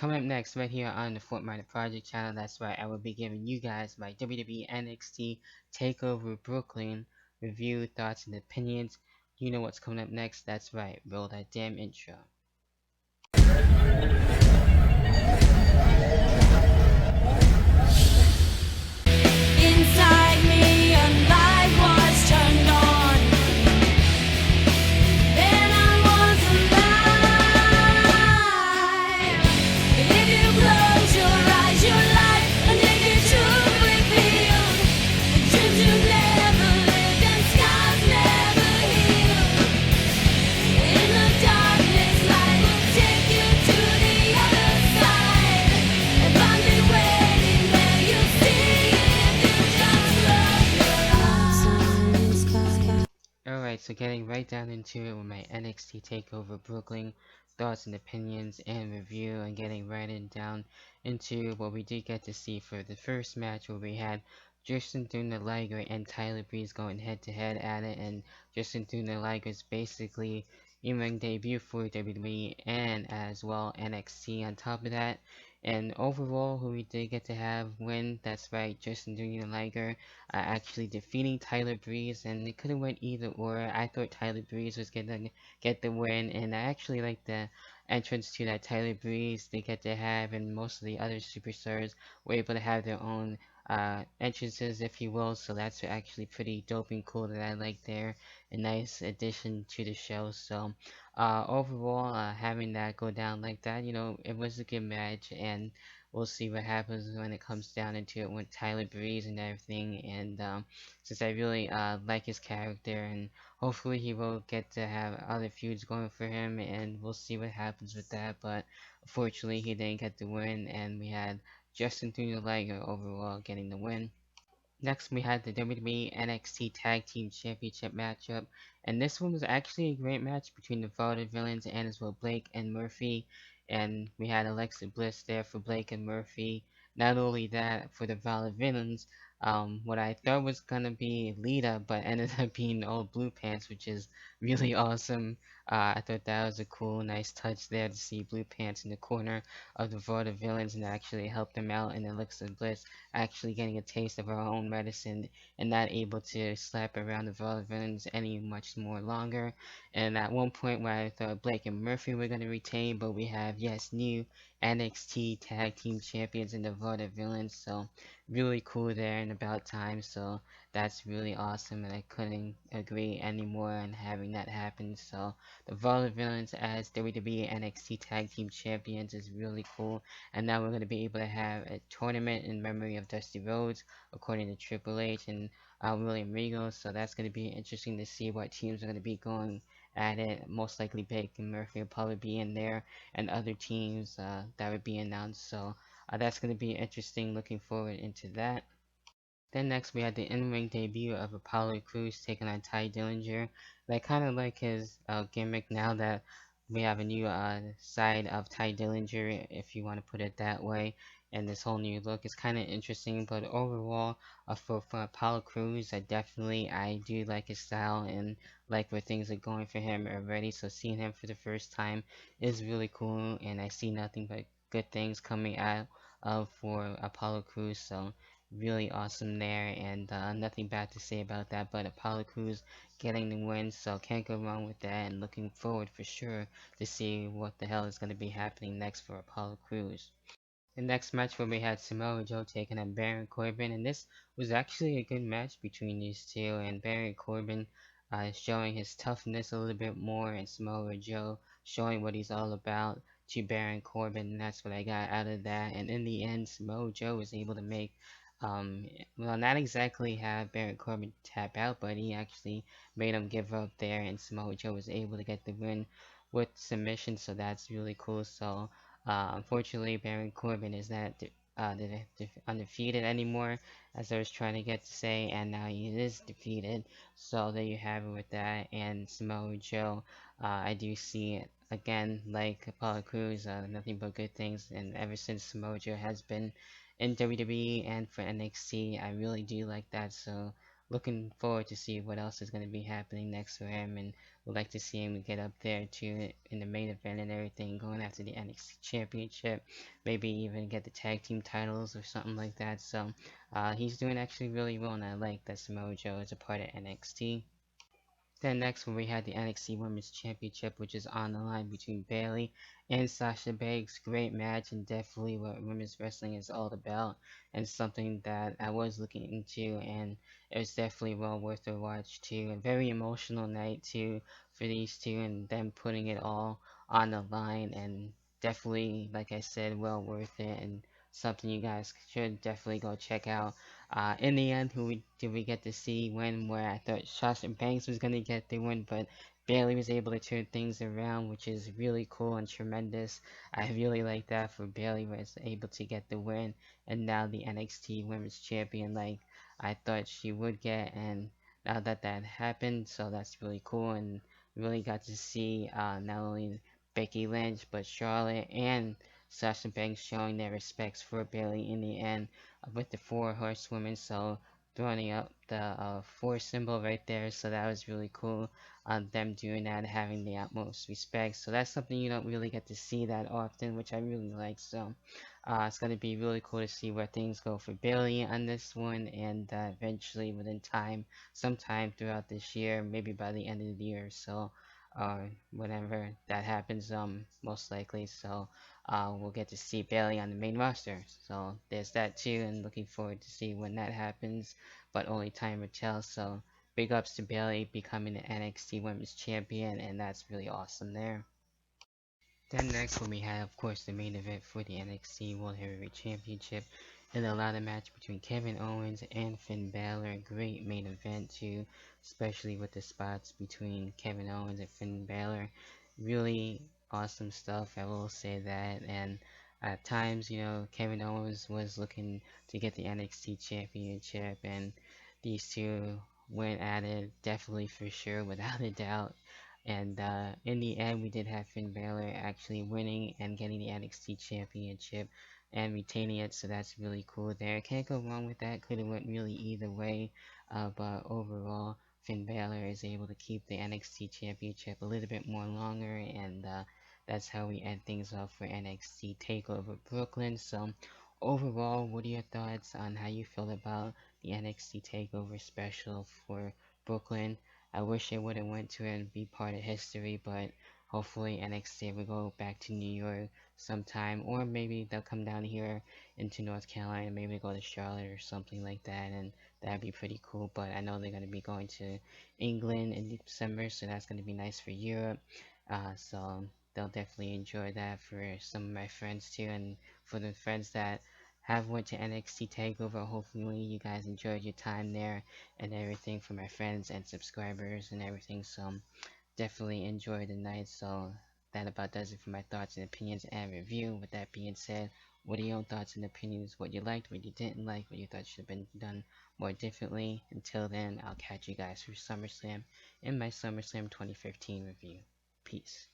Coming up next, right here on the Fortminorproject channel, that's right, I will be giving you guys my WWE NXT TakeOver Brooklyn review, thoughts, and opinions. You know what's coming up next, that's right, roll that damn intro. Inside me, a light was turned on. Then I was alive. If you close your eyes, your life, a naked truth revealed. Dreams you never lived and scars never healed. In the darkness, light will take you to the other side. And find me waiting there, you'll see if you just close your eyes. Alright, so getting right down into it with my NXT TakeOver Brooklyn thoughts and opinions and review, and getting down into what we did get to see for the first match, where we had Justin Thunder Liger and Tyler Breeze going head to head at it, and Justin Thunder Liger's basically in-ring debut for WWE and as well NXT on top of that. And overall, who we did get to have win, that's right, Justin Thunder Liger actually defeating Tyler Breeze, and it could have went either or. I thought Tyler Breeze was gonna get the win, and I actually like the entrance to that Tyler Breeze they get to have, and most of the other superstars were able to have their own entrances, if you will. So that's actually pretty dope and cool that I like there. A nice addition to the show. So overall, having that go down like that, it was a good match, and we'll see what happens when it comes down into it with Tyler Breeze and everything. And since I really like his character, and hopefully he will get to have other feuds going for him, and we'll see what happens with that. But unfortunately, he didn't get the win, and we had Justin Thunder Liger overall getting the win. Next, we had the WWE NXT Tag Team Championship matchup, and this one was actually a great match between the Vaudevillians and as well Blake and Murphy, and we had Alexa Bliss there for Blake and Murphy. Not only that, for the Vaudevillians, what I thought was gonna be Lita, but ended up being all Blue Pants, which is really awesome. I thought that was a cool, nice touch there to see Blue Pants in the corner of the Vaudevillians and actually help them out, and Alexa Bliss actually getting a taste of our own medicine and not able to slap around the Vaudevillains any much more longer. And at one point where I thought Blake and Murphy were going to retain, but we have, yes, new NXT Tag Team Champions in the Vaudevillains, so really cool there and about time. So that's really awesome, and I couldn't agree anymore on having that happen. So the Vaudevillains as WWE NXT Tag Team Champions is really cool, and now we're going to be able to have a tournament in memory of Dusty Rhodes, according to Triple H and William Regal. So that's going to be interesting to see what teams are going to be going at it. Most likely Blake and Murphy will probably be in there, and other teams that would be announced. So that's going to be interesting. Looking forward into that. Then next we had the in-ring debut of Apollo Crews taking on Ty Dillinger. And I kind of like his gimmick now that we have a new side of Ty Dillinger, if you want to put it that way. And this whole new look is kind of interesting. But overall, for Apollo Crews, I do like his style and like where things are going for him already. So seeing him for the first time is really cool, and I see nothing but good things coming out of for Apollo Crews. So really awesome there, and nothing bad to say about that. But Apollo Crews getting the win, so can't go wrong with that. And looking forward for sure to see what the hell is going to be happening next for Apollo Crews. The next match where we had Samoa Joe taking on Baron Corbin, and this was actually a good match between these two, and Baron Corbin showing his toughness a little bit more, and Samoa Joe showing what he's all about to Baron Corbin, and that's what I got out of that. And in the end, Samoa Joe was able to make, well, not exactly have Baron Corbin tap out, but he actually made him give up there, and Samoa Joe was able to get the win with submission, so that's really cool. So unfortunately, Baron Corbin is not undefeated anymore, as I was trying to get to say, and now he is defeated. So there you have it with that. And Samoa Joe, I do see it again, like Apollo Crews, nothing but good things. And ever since Samoa Joe has been in WWE and for NXT, I really do like that. So looking forward to see what else is going to be happening next for him, and would like to see him get up there too in the main event and everything, going after the NXT Championship, maybe even get the tag team titles or something like that. So he's doing actually really well, and I like that Samoa Joe is a part of NXT. Then next we had the NXT Women's Championship, which is on the line between Bayley and Sasha Banks. Great match, and definitely what women's wrestling is all about, and something that I was looking into, and it was definitely well worth a watch too. A very emotional night too for these two, and them putting it all on the line, and definitely, like I said, well worth it, and something you guys should definitely go check out. In the end, did we get to see win where I thought Sasha Banks was going to get the win, but Bayley was able to turn things around, which is really cool and tremendous. I really like that for Bayley was able to get the win, and now the NXT Women's Champion, like I thought she would get, and now that that happened, so that's really cool, and really got to see not only Becky Lynch, but Charlotte and Sasha Banks showing their respects for Bayley in the end with the four horsewomen. So throwing up the four symbol right there. So that was really cool. Them doing that, having the utmost respect. So that's something you don't really get to see that often, which I really like. So it's gonna be really cool to see where things go for Bailey on this one, and eventually within time, sometime throughout this year, maybe by the end of the year. So whenever that happens, most likely. So we'll get to see Bailey on the main roster. So there's that too, and looking forward to see when that happens, but only time will tell. So big ups to Bailey becoming the NXT Women's Champion, and that's really awesome there. Then next we have, of course, the main event for the NXT World Heavyweight Championship in a ladder match between Kevin Owens and Finn Balor. Great main event too, especially with the spots between Kevin Owens and Finn Balor. Really awesome stuff, I will say that. And at times, Kevin Owens was looking to get the NXT Championship, and these two went at it, definitely for sure, without a doubt. And in the end, we did have Finn Balor actually winning and getting the NXT Championship and retaining it, so that's really cool there. Can't go wrong with that. Could have went really either way, but overall, Finn Balor is able to keep the NXT Championship a little bit more longer, and that's how we end things off for NXT TakeOver Brooklyn. So overall, what are your thoughts on how you feel about the NXT TakeOver special for Brooklyn? I wish it would have went to it and be part of history, but hopefully NXT will go back to New York sometime, or maybe they'll come down here into North Carolina, maybe go to Charlotte or something like that, and that'd be pretty cool. But I know they're gonna be going to England in December, so that's gonna be nice for Europe. So they'll definitely enjoy that for some of my friends too, and for the friends that have went to NXT Takeover. Hopefully you guys enjoyed your time there and everything for my friends and subscribers and everything. So definitely enjoy the night. So that about does it for my thoughts and opinions and review. With that being said, what are your own thoughts and opinions? What you liked, what you didn't like, what you thought should have been done more differently? Until then, I'll catch you guys for SummerSlam in my SummerSlam 2015 review. Peace.